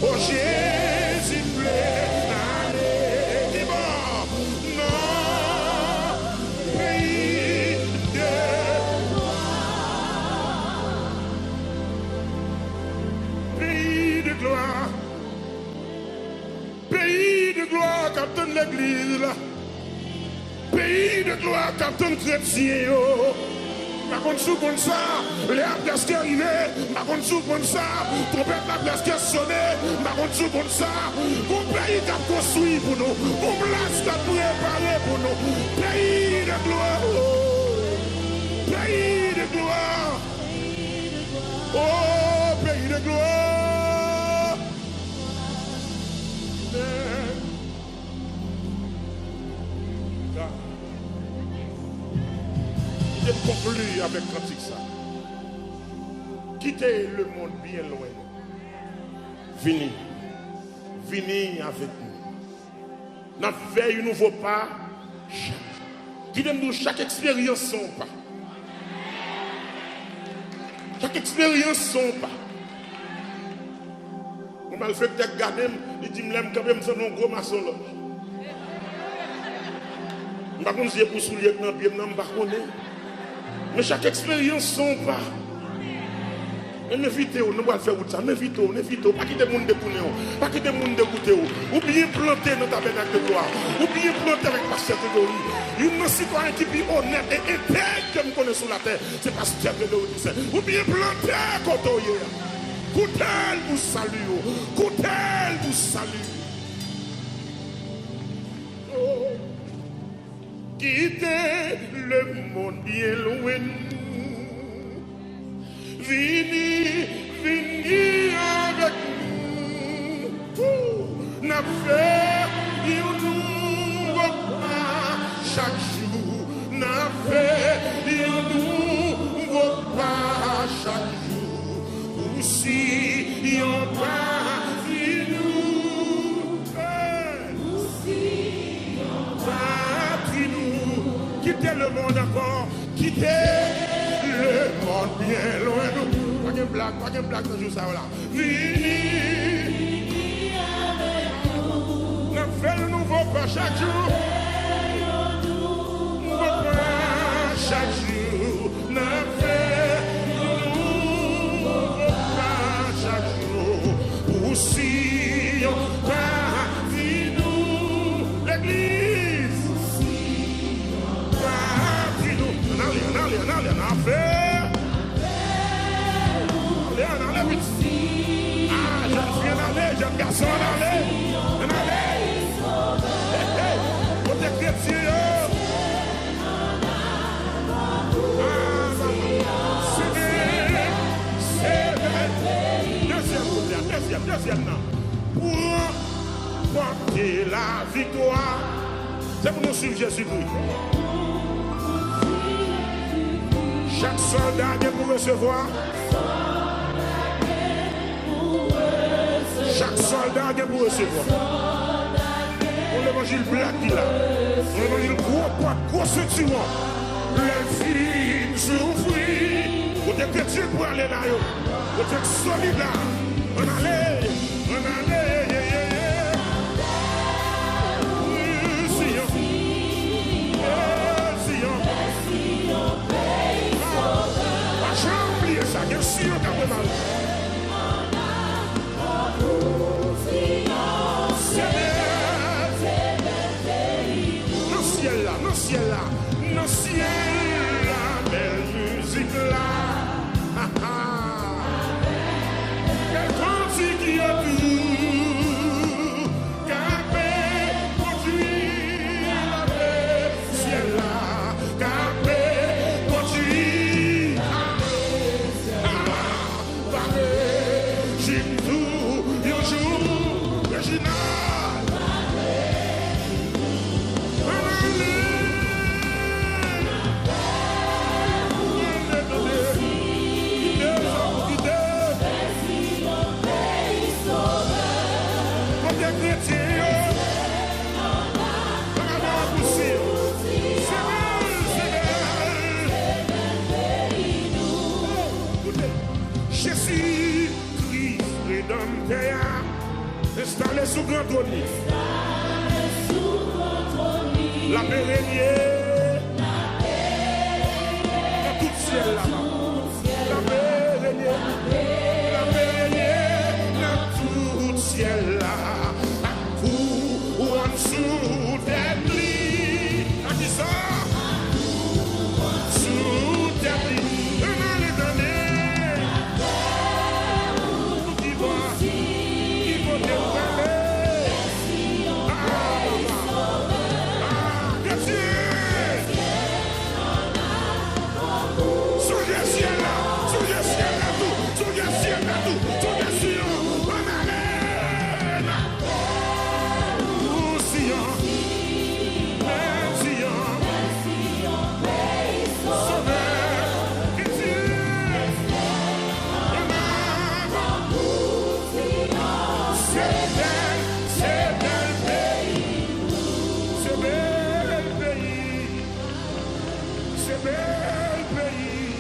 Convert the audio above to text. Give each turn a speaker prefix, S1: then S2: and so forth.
S1: Oh Jésus, m'vle aller. Dis bon, non, pays de gloire. Pays de gloire. Pays de gloire, quand on l'église là. Pays de gloire, quand on chrétien. Par contre, sous comme ça, les appels qui arrivent, par contre, sous comme ça, trompette la place qui a sonné, par contre, sous comme ça, mon pays qui a construit pour nous, mon place qui a préparé pour nous, pays de gloire, pays de gloire, oh, pays de gloire. Je conclue avec cantique ça. Quittez le monde bien loin. Venez. Venez avec nous. N'a fait un nouveau pas. Quittez-nous chaque expérience son pas. Chaque expérience son pas. On m'a fait peut-être garder, il dit, je quand même un gros maçon là. Je ne sais pas si je pour soulier dans le pied, je ne sais pas. Mais chaque expérience son pas. Mais m'invitez-vous, nous allons faire ça. M'invitez-vous, pas quitter le monde détourner, pas quitter le monde dégoûter, ou bien planter dans ta tabernacle de gloire, ou bien planter avec Pasteur Grégory. Une citoyen qui vit honnête et intègre que nous connaissons sur la terre, c'est Pasteur Grégory qui sait. Ou bien planter quand on y est. Coutel vous salue, coutel vous salue. Oh. Quittez le monde bien loin. Venez, venez avec nous. N'a fait un nouveau pas chaque jour. N'a fait un nouveau pas chaque jour. Aussi, on va nous. Aussi, on va nous. Quittez le monde encore. Quittez le monde bien loin de nous. Pas de blague dans jour ça là. Venez avec nous. On fait le nouveau pas chaque jour. Nouveau pas chaque jour. On fait le nouveau pas chaque jour. Aussi on va nous l'église. Allez, jeune fille, allez, jeune garçon, allez. Pour tes chrétiens. Deuxième nom. Pour porter la victoire. C'est pour nous suivre Jésus-Christ. Chaque soldat vient pour recevoir. Chaque soldat vient pour recevoir. Pour l'évangile black qui là. Pour l'évangile gros ceinturon. Les filles souffrent. Pour des chrétiens pour aller là. Pour être solide là. On allait. Ça, bien sûr, quand même. Dans le ciel là, belle musique là. Quel cantique qui a tout, car paix conduit la paix, ciel là, car paix conduit. sous grand trône. La paix règne dans tout ciel là-bas. La paix règne dans tout ciel là. Ou en dessous des lits. À qui ça? Sous des lits. Un an les donner. Qui va dévoiler. C'est bel pays,